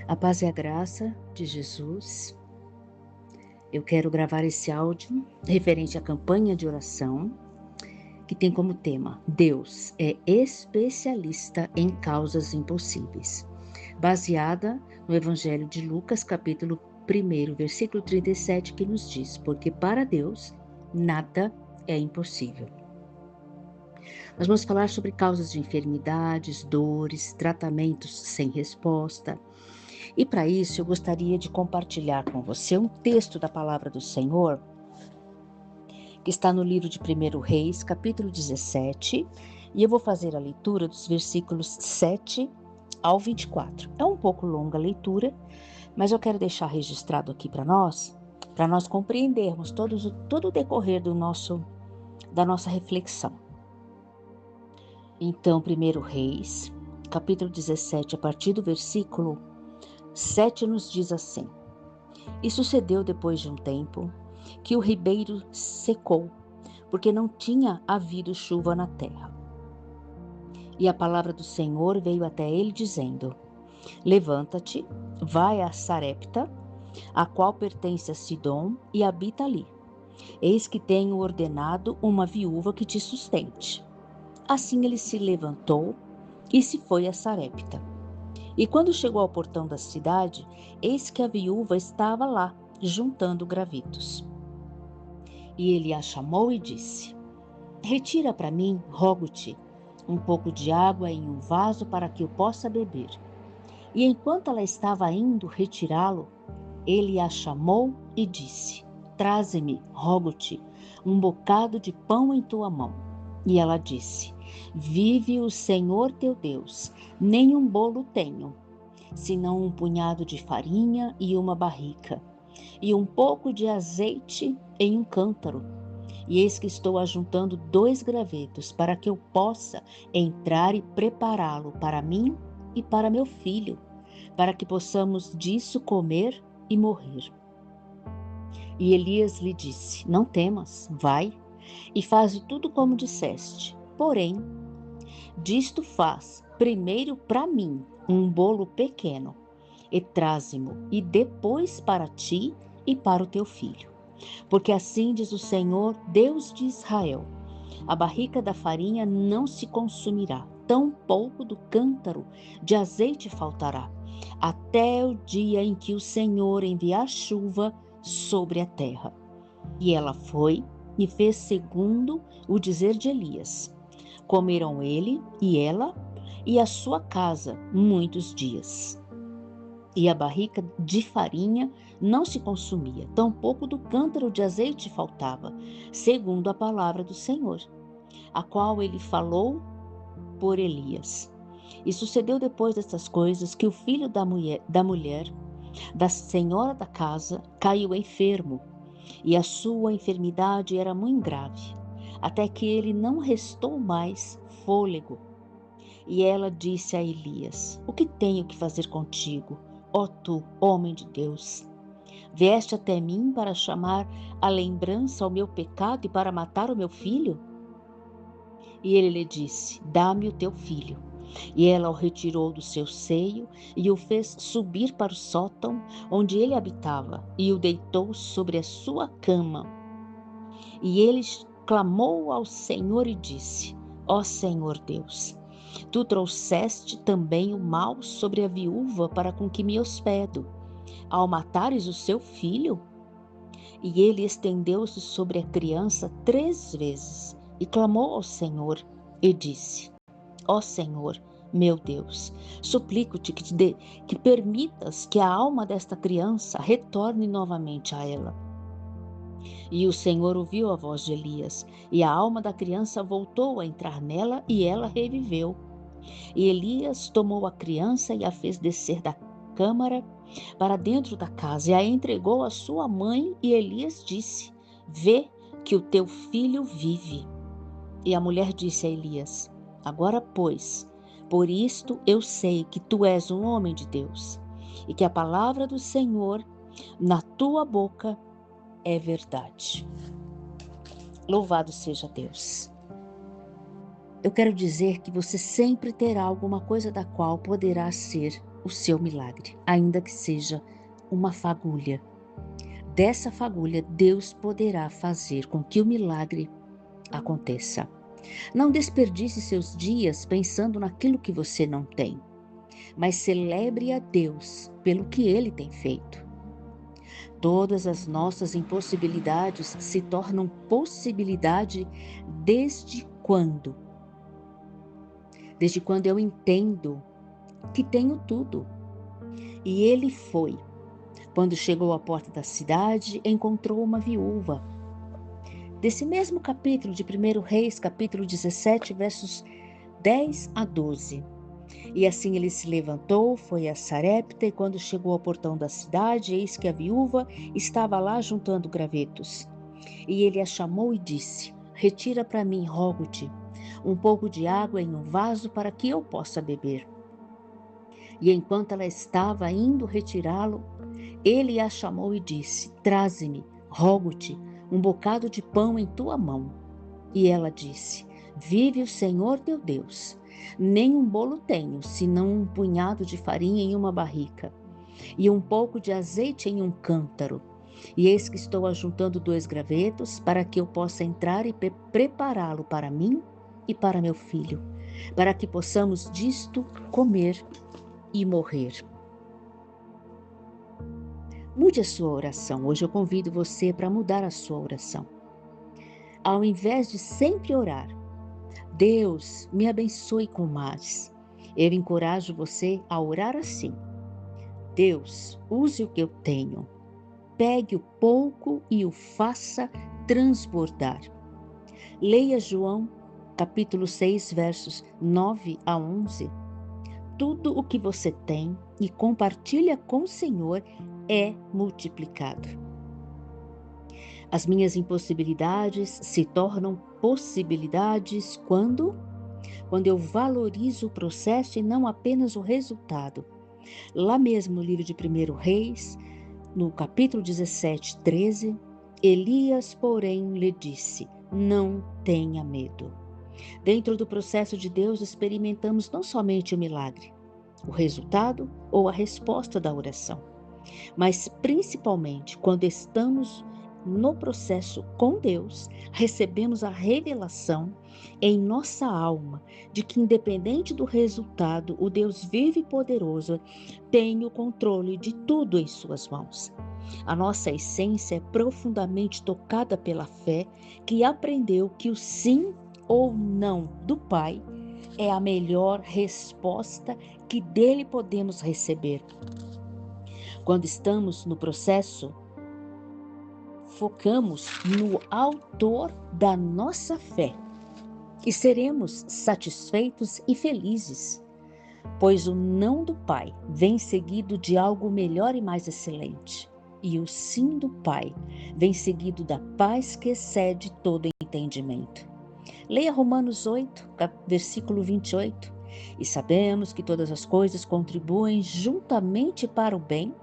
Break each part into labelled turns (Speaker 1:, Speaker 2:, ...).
Speaker 1: A paz e a graça de Jesus. Eu quero gravar esse áudio referente à campanha de oração, que tem como tema: Deus é especialista em causas impossíveis, baseada no Evangelho de Lucas, capítulo 1, versículo 37, que nos diz: porque para Deus nada é impossível. Nós vamos falar sobre causas de enfermidades, dores, tratamentos sem resposta. E para isso eu gostaria de compartilhar com você um texto da palavra do Senhor, que está no livro de 1 Reis, capítulo 17, e eu vou fazer a leitura dos versículos 7 ao 24. É um pouco longa a leitura, mas eu quero deixar registrado aqui para nós compreendermos todo o decorrer da nossa reflexão. Então, 1 Reis, capítulo 17, a partir do versículo 7 nos diz assim: E sucedeu depois de um tempo que o ribeiro secou, porque não tinha havido chuva na terra. E a palavra do Senhor veio até ele dizendo: Levanta-te, vai a Sarepta, a qual pertence a Sidom, e habita ali. Eis que tenho ordenado uma viúva que te sustente. Assim ele se levantou e se foi a Sarepta. E quando chegou ao portão da cidade, eis que a viúva estava lá, juntando gravitos. E ele a chamou e disse: Retira para mim, rogo-te, um pouco de água em um vaso para que eu possa beber. E enquanto ela estava indo retirá-lo, ele a chamou e disse: Traze-me, rogo-te, um bocado de pão em tua mão. E ela disse: Vive o Senhor teu Deus, nem um bolo tenho, senão um punhado de farinha e uma barrica, e um pouco de azeite em um cântaro. E eis que estou ajuntando 2 gravetos, para que eu possa entrar e prepará-lo para mim e para meu filho, para que possamos disso comer e morrer. E Elias lhe disse: Não temas, vai e faze tudo como disseste. Porém, disto faz primeiro para mim um bolo pequeno, e traze-mo, e depois para ti e para o teu filho. Porque assim diz o Senhor, Deus de Israel: a barrica da farinha não se consumirá, tampouco do cântaro de azeite faltará, até o dia em que o Senhor enviar chuva sobre a terra. E ela foi e fez segundo o dizer de Elias. Comeram ele e ela e a sua casa muitos dias. E a barrica de farinha não se consumia, tampouco do cântaro de azeite faltava, segundo a palavra do Senhor, a qual ele falou por Elias. E sucedeu depois destas coisas que o filho da senhora da casa, caiu enfermo, e a sua enfermidade era muito grave, até que ele não restou mais fôlego. E ela disse a Elias: O que tenho que fazer contigo, ó tu, homem de Deus? Vieste até mim para chamar a lembrança ao meu pecado e para matar o meu filho? E ele lhe disse: Dá-me o teu filho. E ela o retirou do seu seio e o fez subir para o sótão onde ele habitava e o deitou sobre a sua cama. E ele clamou ao Senhor e disse: Ó Senhor Deus, tu trouxeste também o mal sobre a viúva para com que me hospedo, ao matares o seu filho? E ele estendeu-se sobre a criança 3 vezes e clamou ao Senhor e disse: Ó Senhor, meu Deus, suplico-te que permitas que a alma desta criança retorne novamente a ela. E o Senhor ouviu a voz de Elias, e a alma da criança voltou a entrar nela, e ela reviveu. E Elias tomou a criança e a fez descer da câmara para dentro da casa, e a entregou à sua mãe, e Elias disse: Vê que o teu filho vive. E a mulher disse a Elias: Agora, pois, por isto eu sei que tu és um homem de Deus, e que a palavra do Senhor na tua boca é verdade. Louvado seja Deus. Eu quero dizer que você sempre terá alguma coisa da qual poderá ser o seu milagre, ainda que seja uma fagulha. Dessa fagulha, Deus poderá fazer com que o milagre aconteça. Não desperdice seus dias pensando naquilo que você não tem, mas celebre a Deus pelo que Ele tem feito. Todas as nossas impossibilidades se tornam possibilidade desde quando? Desde quando eu entendo que tenho tudo. E ele foi. Quando chegou à porta da cidade, encontrou uma viúva. Desse mesmo capítulo de 1 Reis, capítulo 17, versos 10 a 12. E assim ele se levantou, foi a Sarepta, e quando chegou ao portão da cidade, eis que a viúva estava lá juntando gravetos. E ele a chamou e disse: retira para mim, rogo-te, um pouco de água em um vaso para que eu possa beber. E enquanto ela estava indo retirá-lo, ele a chamou e disse: traze-me, rogo-te, um bocado de pão em tua mão. E ela disse: vive o Senhor teu Deus, nem um bolo tenho, senão um punhado de farinha em uma barrica, e um pouco de azeite em um cântaro. E eis que estou ajuntando 2 gravetos, para que eu possa entrar e prepará-lo para mim e para meu filho, para que possamos disto comer e morrer. Mude a sua oração. Hoje eu convido você para mudar a sua oração. Ao invés de sempre orar, Deus me abençoe com mais, eu encorajo você a orar assim: Deus, use o que eu tenho, pegue o pouco e o faça transbordar. Leia João, capítulo 6, versos 9 a 11. Tudo o que você tem e compartilha com o Senhor é multiplicado. As minhas impossibilidades se tornam possibilidades quando eu valorizo o processo e não apenas o resultado. Lá mesmo no livro de 1 Reis, no capítulo 17, 13, Elias, porém, lhe disse: não tenha medo. Dentro do processo de Deus, experimentamos não somente o milagre, o resultado ou a resposta da oração, mas principalmente quando estamos no processo com Deus, recebemos a revelação em nossa alma de que, independente do resultado, o Deus vivo e poderoso tem o controle de tudo em suas mãos. A nossa essência é profundamente tocada pela fé, que aprendeu que o sim ou não do Pai é a melhor resposta que dele podemos receber. Quando estamos no processo, focamos no autor da nossa fé e seremos satisfeitos e felizes, pois o não do Pai vem seguido de algo melhor e mais excelente, e o sim do Pai vem seguido da paz que excede todo entendimento. Leia Romanos 8, versículo 28. E sabemos que todas as coisas contribuem juntamente para o bem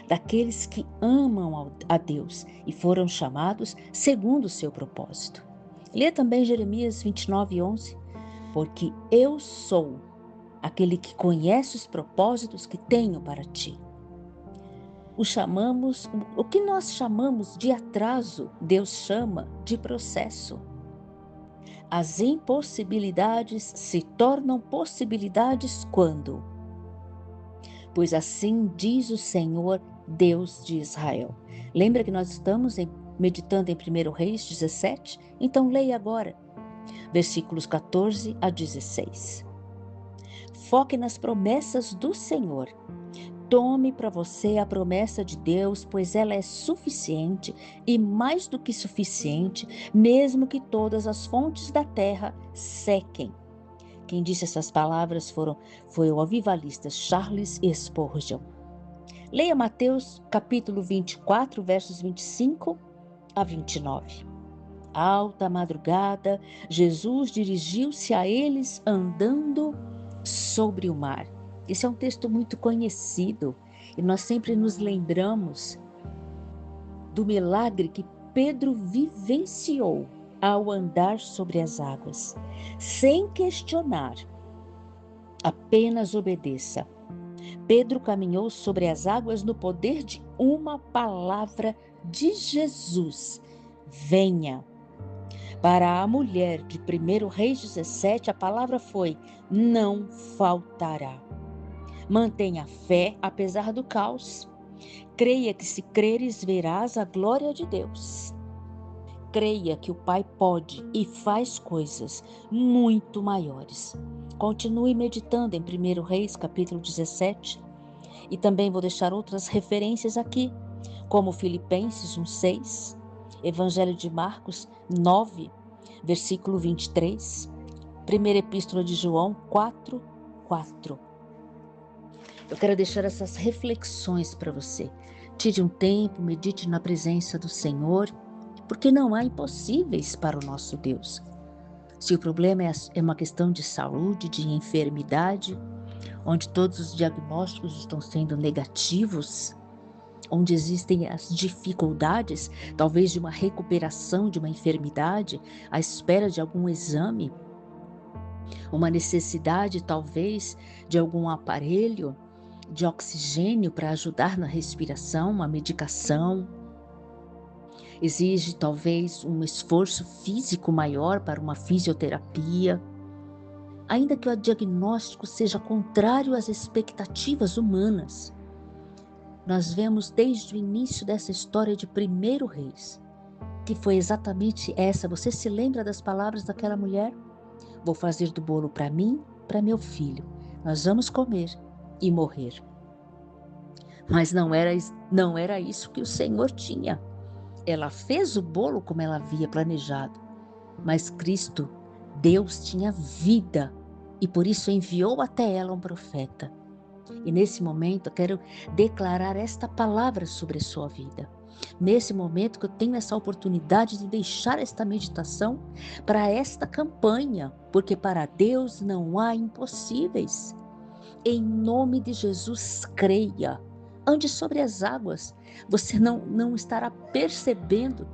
Speaker 1: daqueles que amam a Deus e foram chamados segundo o seu propósito. Leia também Jeremias 29, 11. Porque eu sou aquele que conhece os propósitos que tenho para ti. O que nós chamamos de atraso, Deus chama de processo. As impossibilidades se tornam possibilidades quando? Pois assim diz o Senhor, Deus de Israel. Lembra que nós estamos meditando em 1 Reis 17? Então leia agora, versículos 14 a 16. Foque nas promessas do Senhor. Tome para você a promessa de Deus, pois ela é suficiente e mais do que suficiente, mesmo que todas as fontes da terra sequem. Quem disse essas palavras foi o avivalista Charles Spurgeon. Leia Mateus capítulo 24, versos 25 a 29. Alta madrugada, Jesus dirigiu-se a eles andando sobre o mar. Esse é um texto muito conhecido e nós sempre nos lembramos do milagre que Pedro vivenciou ao andar sobre as águas. Sem questionar, apenas obedeça. Pedro caminhou sobre as águas no poder de uma palavra de Jesus: venha. Para a mulher de 1 Reis 17, a palavra foi: não faltará. Mantenha fé apesar do caos. Creia que se creres verás a glória de Deus. Creia que o Pai pode e faz coisas muito maiores. Continue meditando em 1 Reis capítulo 17 e também vou deixar outras referências aqui, como Filipenses 1:6, Evangelho de Marcos 9, versículo 23, Primeira Epístola de João 4:4. Eu quero deixar essas reflexões para você. Tire um tempo, medite na presença do Senhor, porque não há impossíveis para o nosso Deus. Se o problema é uma questão de saúde, de enfermidade, onde todos os diagnósticos estão sendo negativos, onde existem as dificuldades, talvez de uma recuperação de uma enfermidade, à espera de algum exame, uma necessidade talvez de algum aparelho de oxigênio para ajudar na respiração, uma medicação. Exige talvez um esforço físico maior para uma fisioterapia. Ainda que o diagnóstico seja contrário às expectativas humanas, nós vemos desde o início dessa história de 1 Reis, que foi exatamente essa. Você se lembra das palavras daquela mulher? Vou fazer do bolo para mim, para meu filho. Nós vamos comer e morrer. Mas não era isso que o Senhor tinha. Ela fez o bolo como ela havia planejado, mas Cristo, Deus, tinha vida e por isso enviou até ela um profeta. E nesse momento eu quero declarar esta palavra sobre a sua vida. Nesse momento que eu tenho essa oportunidade de deixar esta meditação para esta campanha, porque para Deus não há impossíveis. Em nome de Jesus, creia. Ande sobre as águas. Você não estará percebendo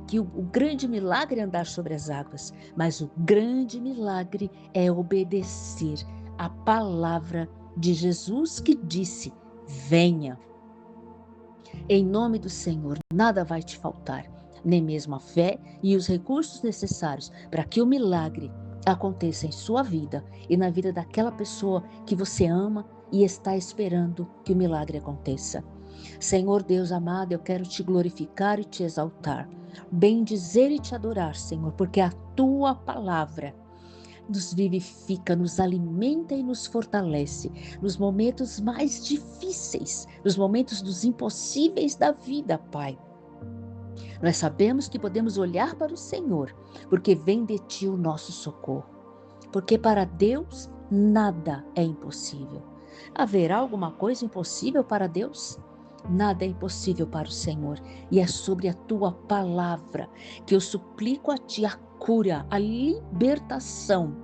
Speaker 1: que o grande milagre é andar sobre as águas, mas o grande milagre é obedecer à palavra de Jesus que disse: venha. Em nome do Senhor, nada vai te faltar, nem mesmo a fé e os recursos necessários para que o milagre aconteça em sua vida e na vida daquela pessoa que você ama e está esperando que o milagre aconteça. Senhor Deus amado, eu quero te glorificar e te exaltar, bendizer e te adorar, Senhor, porque a tua palavra nos vivifica, nos alimenta e nos fortalece nos momentos mais difíceis, nos momentos dos impossíveis da vida, Pai. Nós sabemos que podemos olhar para o Senhor, porque vem de ti o nosso socorro. Porque para Deus nada é impossível. Haverá alguma coisa impossível para Deus? Nada é impossível para o Senhor. E é sobre a tua palavra que eu suplico a ti a cura, a libertação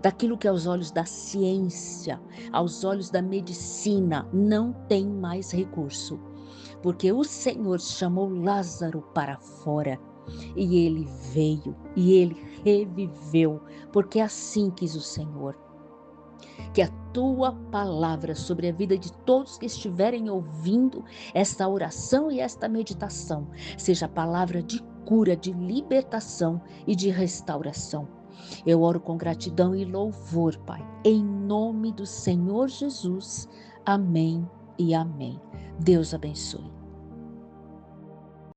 Speaker 1: daquilo que aos olhos da ciência, aos olhos da medicina, não tem mais recurso. Porque o Senhor chamou Lázaro para fora e ele veio e ele reviveu, porque assim quis o Senhor. Que a tua palavra sobre a vida de todos que estiverem ouvindo esta oração e esta meditação seja palavra de cura, de libertação e de restauração. Eu oro com gratidão e louvor, Pai, em nome do Senhor Jesus. Amém e amém. Deus abençoe.